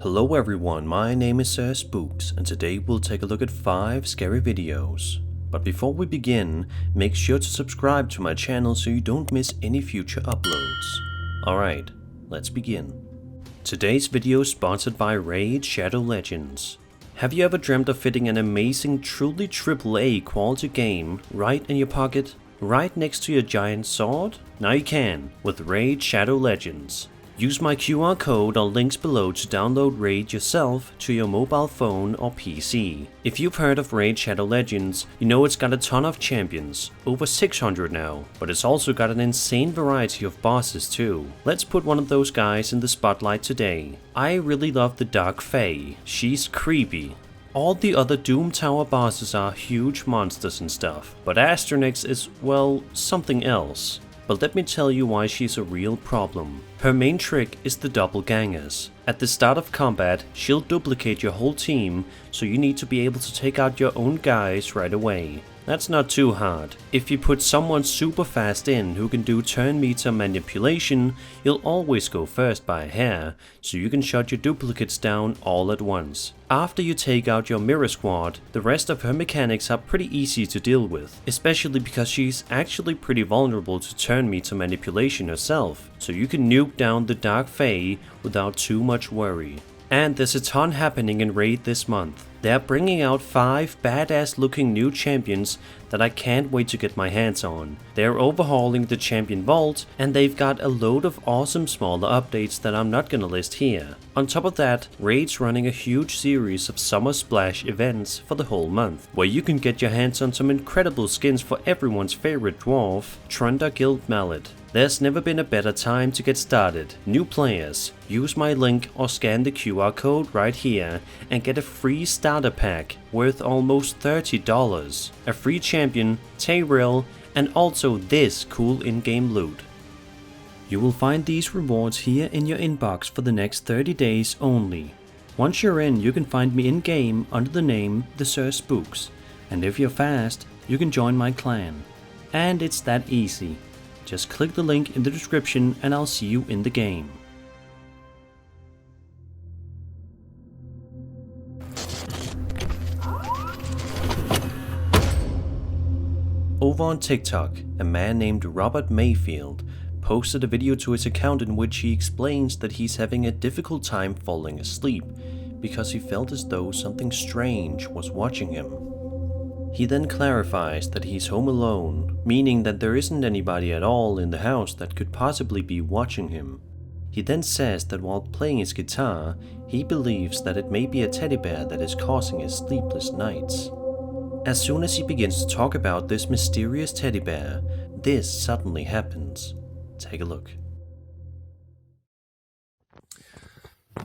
Hello everyone, my name is Spooks, and today we'll take a look at 5 scary videos. But before we begin, make sure to subscribe to my channel so you don't miss any future uploads. Alright, let's begin. Today's video is sponsored by Raid Shadow Legends. Have you ever dreamt of fitting an amazing, truly AAA quality game right in your pocket? Right next to your giant sword? Now you can, with Raid Shadow Legends. Use my QR code or links below to download Raid yourself to your mobile phone or PC. If you've heard of Raid Shadow Legends, you know it's got a ton of champions, over 600 now, but it's also got an insane variety of bosses too. Let's put one of those guys in the spotlight today. I really love the Dark Fae. She's creepy. All the other Doom Tower bosses are huge monsters and stuff, but Asterix is, well, something else. But let me tell you why she's a real problem. Her main trick is the doppelgangers. At the start of combat, she'll duplicate your whole team, so you need to be able to take out your own guys right away. That's not too hard. If you put someone super fast in who can do turn meter manipulation, you'll always go first by a hair, so you can shut your duplicates down all at once. After you take out your mirror squad, the rest of her mechanics are pretty easy to deal with, especially because she's actually pretty vulnerable to turn meter manipulation herself, so you can nuke down the Dark Fae without too much worry. And there's a ton happening in Raid this month. They're bringing out 5 badass looking new champions that I can't wait to get my hands on. They're overhauling the champion vault, and they've got a load of awesome smaller updates that I'm not gonna list here. On top of that, Raid's running a huge series of Summer Splash events for the whole month, where you can get your hands on some incredible skins for everyone's favorite dwarf, Trunda Guild Mallet. There's never been a better time to get started. New players, use my link or scan the QR code right here and get a free starter pack worth almost $30, a free champion, Tyrell, and also this cool in-game loot. You will find these rewards here in your inbox for the next 30 days only. Once you're in, you can find me in-game under the name The Spooks, and if you're fast, you can join my clan. And it's that easy. Just click the link in the description and I'll see you in the game. Over on TikTok, a man named Robert Mayfield posted a video to his account in which he explains that he's having a difficult time falling asleep because he felt as though something strange was watching him. He then clarifies that he's home alone, meaning that there isn't anybody at all in the house that could possibly be watching him. He then says that while playing his guitar, he believes that it may be a teddy bear that is causing his sleepless nights. As soon as he begins to talk about this mysterious teddy bear, this suddenly happens. Take a look.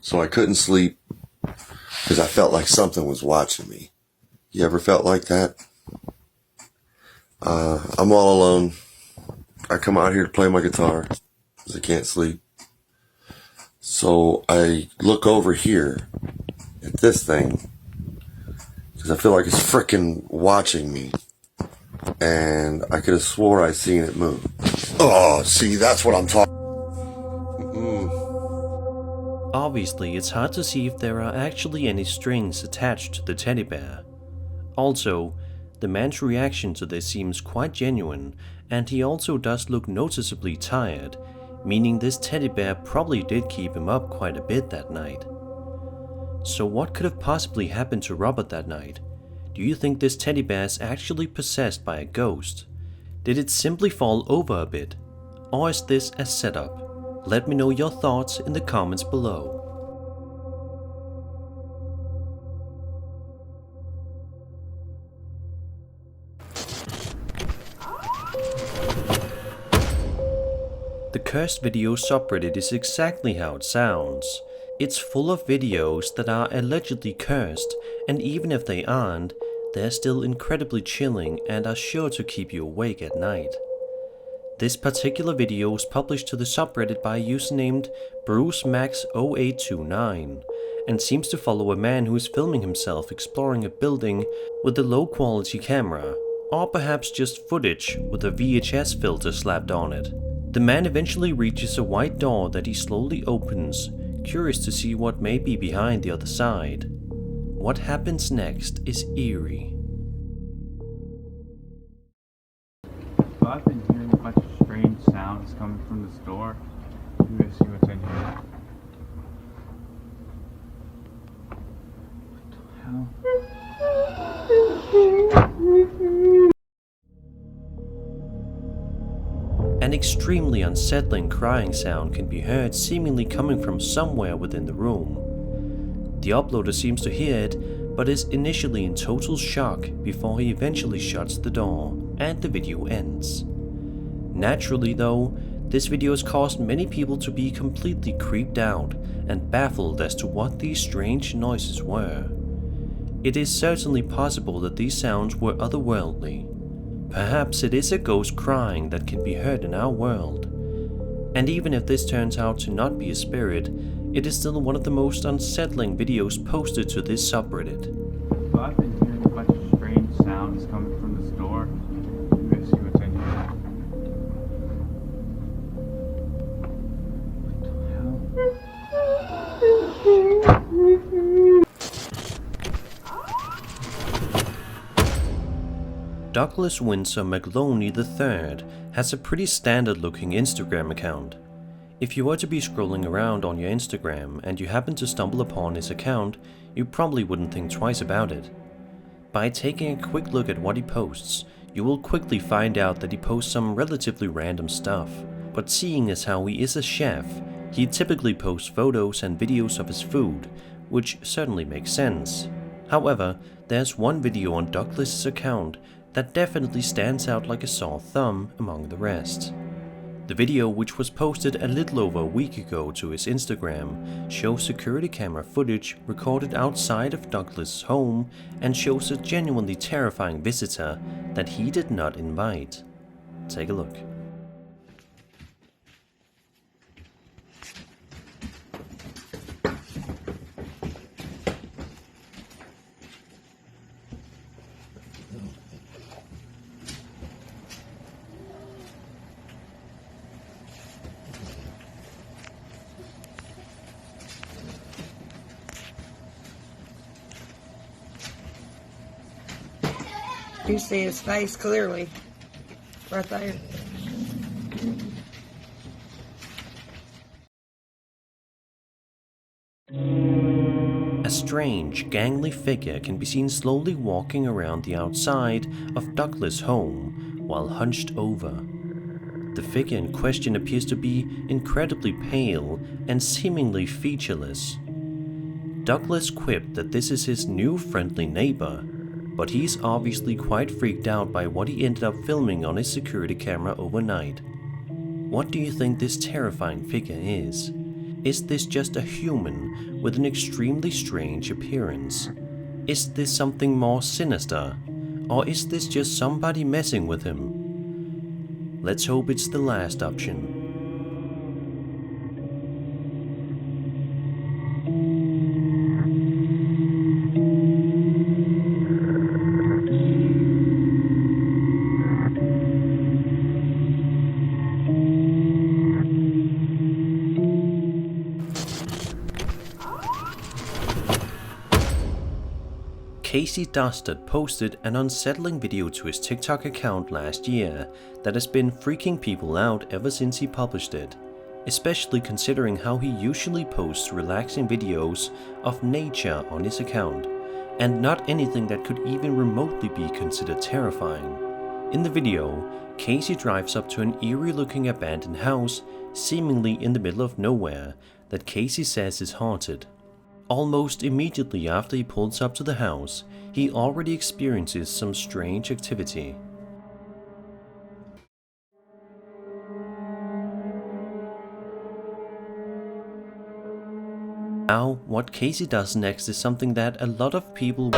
So I couldn't sleep because I felt like something was watching me. You ever felt like that? I'm all alone. I come out here to play my guitar because I can't sleep. So I look over here at this thing because I feel like it's frickin' watching me. And I could have swore I seen it move. Oh, see, that's what I'm talking. Obviously, it's hard to see if there are actually any strings attached to the teddy bear. Also, the man's reaction to this seems quite genuine, and he also does look noticeably tired, meaning this teddy bear probably did keep him up quite a bit that night. So what could have possibly happened to Robert that night? Do you think this teddy bear is actually possessed by a ghost? Did it simply fall over a bit? Or is this a setup? Let me know your thoughts in the comments below. The Cursed Video subreddit is exactly how it sounds. It's full of videos that are allegedly cursed, and even if they aren't, they're still incredibly chilling and are sure to keep you awake at night. This particular video was published to the subreddit by a user named BruceMax0829 and seems to follow a man who is filming himself exploring a building with a low quality camera, or perhaps just footage with a VHS filter slapped on it. The man eventually reaches a white door that he slowly opens, curious to see what may be behind the other side. What happens next is eerie. So I've been hearing a bunch of strange sounds coming from this door. You guys see what's in here? An extremely unsettling crying sound can be heard seemingly coming from somewhere within the room. The uploader seems to hear it, but is initially in total shock before he eventually shuts the door, and the video ends. Naturally though, this video has caused many people to be completely creeped out and baffled as to what these strange noises were. It is certainly possible that these sounds were otherworldly. Perhaps it is a ghost crying that can be heard in our world. And even if this turns out to not be a spirit, it is still one of the most unsettling videos posted to this subreddit. So I've been hearing a bunch of strange sounds coming from this door. You guys see what's in here? Douglas Windsor McLoney III has a pretty standard looking Instagram account. If you were to be scrolling around on your Instagram and you happen to stumble upon his account, you probably wouldn't think twice about it. By taking a quick look at what he posts, you will quickly find out that he posts some relatively random stuff. But seeing as how he is a chef, he typically posts photos and videos of his food, which certainly makes sense. However, there's one video on Douglas's account that definitely stands out like a sore thumb among the rest. The video, which was posted a little over a week ago to his Instagram, shows security camera footage recorded outside of Douglas' home and shows a genuinely terrifying visitor that he did not invite. Take a look. You see his face clearly, right there. A strange, gangly figure can be seen slowly walking around the outside of Douglas' home while hunched over. The figure in question appears to be incredibly pale and seemingly featureless. Douglas quipped that this is his new friendly neighbor, but he's obviously quite freaked out by what he ended up filming on his security camera overnight. What do you think this terrifying figure is? Is this just a human with an extremely strange appearance? Is this something more sinister? Or is this just somebody messing with him? Let's hope it's the last option. Casey Dustard posted an unsettling video to his TikTok account last year that has been freaking people out ever since he published it, especially considering how he usually posts relaxing videos of nature on his account, and not anything that could even remotely be considered terrifying. In the video, Casey drives up to an eerie-looking abandoned house, seemingly in the middle of nowhere, that Casey says is haunted. Almost immediately after he pulls up to the house, he already experiences some strange activity. Now, what Casey does next is something that a lot of people...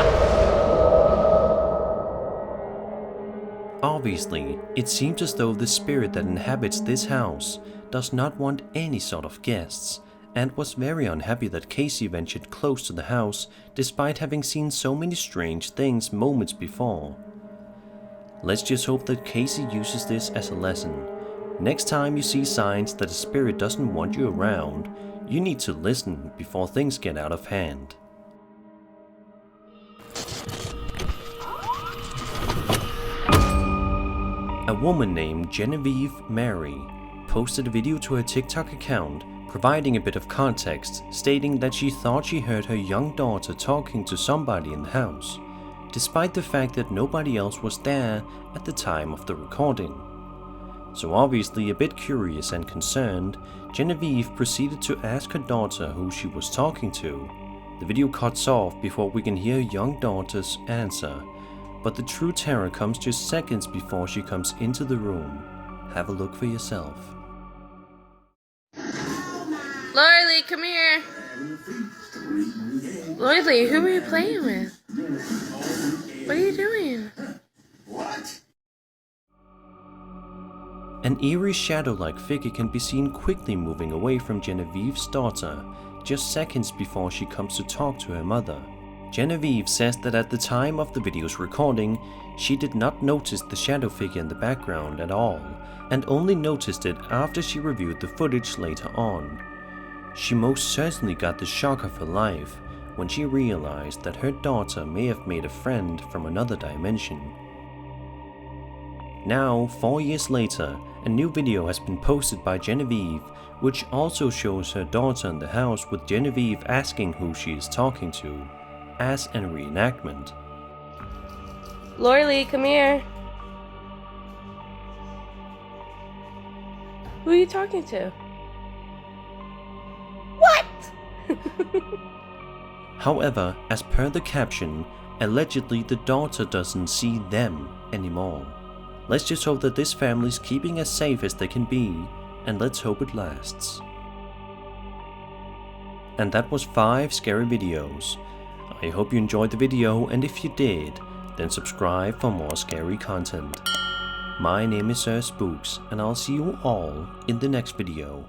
Obviously, it seems as though the spirit that inhabits this house does not want any sort of guests, and was very unhappy that Casey ventured close to the house despite having seen so many strange things moments before. Let's just hope that Casey uses this as a lesson. Next time you see signs that a spirit doesn't want you around, You need to listen before things get out of hand. A woman named Genevieve Mary posted a video to her TikTok account providing a bit of context, stating that she thought she heard her young daughter talking to somebody in the house, despite the fact that nobody else was there at the time of the recording. So obviously a bit curious and concerned, Genevieve proceeded to ask her daughter who she was talking to. The video cuts off before we can hear her young daughter's answer, but the true terror comes just seconds before she comes into the room. Have a look for yourself. Lorelei, come here. Lorelei, who are you playing with? What are you doing? An eerie shadow-like figure can be seen quickly moving away from Genevieve's daughter, just seconds before she comes to talk to her mother. Genevieve says that at the time of the video's recording, she did not notice the shadow figure in the background at all, and only noticed it after she reviewed the footage later on. She most certainly got the shock of her life when she realized that her daughter may have made a friend from another dimension. Now, 4 years later, a new video has been posted by Genevieve, which also shows her daughter in the house with Genevieve asking who she is talking to, as a reenactment. Lorelei, come here. Who are you talking to? What? However, as per the caption, allegedly the daughter doesn't see them anymore. Let's just hope that this family's keeping as safe as they can be, and let's hope it lasts. And that was 5 scary videos. I hope you enjoyed the video, and if you did, then subscribe for more scary content. My name is Spooks, and I'll see you all in the next video.